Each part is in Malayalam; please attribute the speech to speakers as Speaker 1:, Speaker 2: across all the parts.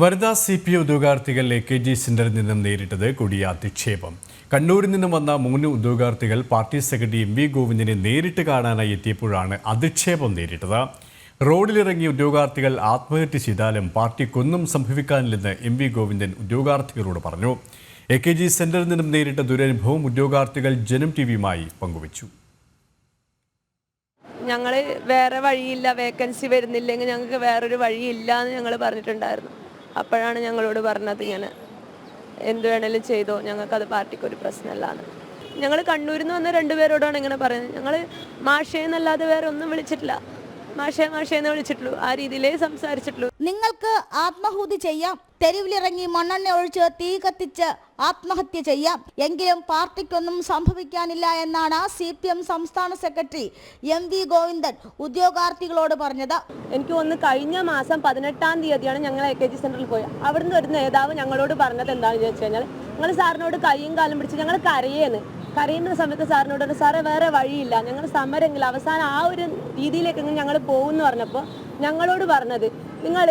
Speaker 1: വനിതാ CPI ഉദ്യോഗാർത്ഥികൾ AKG സെന്ററിൽ നിന്നും നേരിട്ടത് കൊടിയ അധിക്ഷേപം. കണ്ണൂരിൽ നിന്നും വന്ന 3 ഉദ്യോഗാർത്ഥികൾ പാർട്ടി സെക്രട്ടറി MV ഗോവിന്ദനെ നേരിട്ട് കാണാനായി എത്തിയപ്പോഴാണ് അധിക്ഷേപം നേരിട്ടത്. റോഡിലിറങ്ങിയ ഉദ്യോഗാർത്ഥികൾ ആത്മഹത്യ ചെയ്താലും പാർട്ടിക്കൊന്നും സംഭവിക്കാനില്ലെന്ന് MV ഗോവിന്ദൻ ഉദ്യോഗാർത്ഥികളോട് പറഞ്ഞു. AKG സെന്ററിൽ നിന്നും നേരിട്ട ദുരനുഭവം ഉദ്യോഗാർത്ഥികൾ ജനം ടിവിയുമായി പങ്കുവച്ചു.
Speaker 2: ഞങ്ങൾ വേറെ വഴിയില്ല, വേക്കൻസി വരുന്നില്ലെങ്കിൽ ഞങ്ങൾക്ക് വേറൊരു വഴിയില്ല എന്ന് ഞങ്ങൾ പറഞ്ഞിട്ടുണ്ടായിരുന്നു. അപ്പോഴാണ് ഞങ്ങളോട് പറഞ്ഞത് ഇങ്ങനെ എന്ത് വേണേലും ചെയ്തോ, ഞങ്ങൾക്കത് പാർട്ടിക്കൊരു പ്രശ്നമല്ലാന്ന്. ഞങ്ങൾ കണ്ണൂരിൽ നിന്ന് വന്ന 2 പേരോടാണ് ഇങ്ങനെ പറയുന്നത്. ഞങ്ങൾ മാഷേന്നല്ലാതെ വേറെ ഒന്നും വിളിച്ചിട്ടില്ല. മാഷേന്ന് വിളിച്ചിട്ടുള്ളൂ, ആ രീതിയിലേ സംസാരിച്ചിട്ടുള്ളൂ.
Speaker 3: നിങ്ങൾക്ക് ആത്മഹത്യ ചെയ്യാം, തെരുവിലിറങ്ങി മണ്ണെണ്ണ ഒഴിച്ച് തീ കത്തിച്ച് ആത്മഹത്യ ചെയ്യാം, എങ്കിലും പാർട്ടിക്കൊന്നും സംഭവിക്കാനില്ല എന്നാണ് CPM സംസ്ഥാന സെക്രട്ടറി MV ഗോവിന്ദൻ ഉദ്യോഗാർത്ഥികളോട് പറഞ്ഞത്.
Speaker 2: എനിക്ക് ഒന്ന് കഴിഞ്ഞ മാസം 18-ാം തീയതിയാണ് ഞങ്ങൾ AKG സെന്ററിൽ പോയത്. അവിടുന്ന് ഒരു നേതാവ് ഞങ്ങളോട് പറഞ്ഞത് എന്താണെന്ന് വെച്ച് കഴിഞ്ഞാൽ, നിങ്ങൾ സാറിനോട് കൈയും കാലും പിടിച്ച് ഞങ്ങൾ കരയുന്ന സമയത്ത് സാറിനോട് സാറേ വേറെ വഴിയില്ല, ഞങ്ങൾ സമരമെങ്കിലും അവസാനം ആ ഒരു രീതിയിലേക്ക് ഞങ്ങൾ പോകുമെന്ന് പറഞ്ഞപ്പോൾ ഞങ്ങളോട് പറഞ്ഞത്, നിങ്ങൾ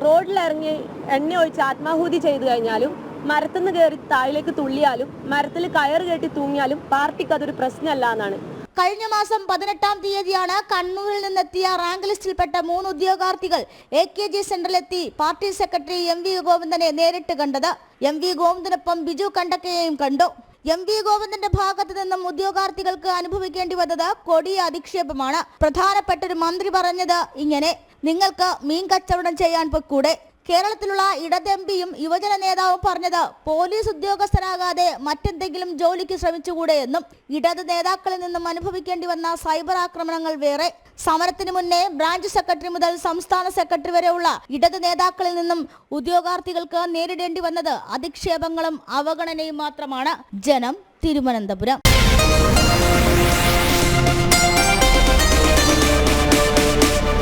Speaker 2: റോഡിലിറങ്ങി എണ്ണ ഒഴിച്ച് ആത്മാഹുതി ചെയ്തു കഴിഞ്ഞാലും, മരത്തിൽ നിന്ന് കയറി താഴിലേക്ക് തുള്ളിയാലും, മരത്തിൽ കയറ് കെട്ടി തൂങ്ങിയാലും പാർട്ടിക്ക് അതൊരു പ്രശ്നമല്ല എന്നാണ്.
Speaker 3: കഴിഞ്ഞ മാസം 18-ാം തീയതിയാണ് കണ്ണൂരിൽ നിന്നെത്തിയ റാങ്ക് ലിസ്റ്റിൽപ്പെട്ട 3 ഉദ്യോഗാർത്ഥികൾ AKG സെന്ററിലെത്തി പാർട്ടി സെക്രട്ടറി MV ഗോവിന്ദനെ നേരിട്ട് കണ്ടത്. MV ഗോവിന്ദനൊപ്പം ബിജു കണ്ടക്കയെയും കണ്ടു. MV ഗോവിന്ദന്റെ ഭാഗത്തു നിന്നും ഉദ്യോഗാർത്ഥികൾക്ക് അനുഭവിക്കേണ്ടി വന്നത് കൊടിയ അധിക്ഷേപമാണ്. പ്രധാനപ്പെട്ട ഒരു മന്ത്രി പറഞ്ഞത് ഇങ്ങനെ, നിങ്ങൾക്ക് മീൻ കച്ചവടം ചെയ്യാൻ പൊക്കൂടെ. കേരളത്തിലുള്ള ഇടത് MPയും യുവജന നേതാവും പറഞ്ഞത് പോലീസ് ഉദ്യോഗസ്ഥരാകാതെ മറ്റെന്തെങ്കിലും ജോലിക്ക് ശ്രമിച്ചുകൂടെ എന്നും. ഇടത് നേതാക്കളിൽ നിന്നും അനുഭവിക്കേണ്ടി വന്ന സൈബർ ആക്രമണങ്ങൾ വേറെ. സമരത്തിന് മുന്നേ ബ്രാഞ്ച് സെക്രട്ടറി മുതൽ സംസ്ഥാന സെക്രട്ടറി വരെയുള്ള ഇടത് നേതാക്കളിൽ നിന്നും ഉദ്യോഗാർത്ഥികൾക്ക് നേരിടേണ്ടി വന്നത് അധിക്ഷേപങ്ങളും അവഗണനയും മാത്രമാണ്. ജനം, തിരുവനന്തപുരം.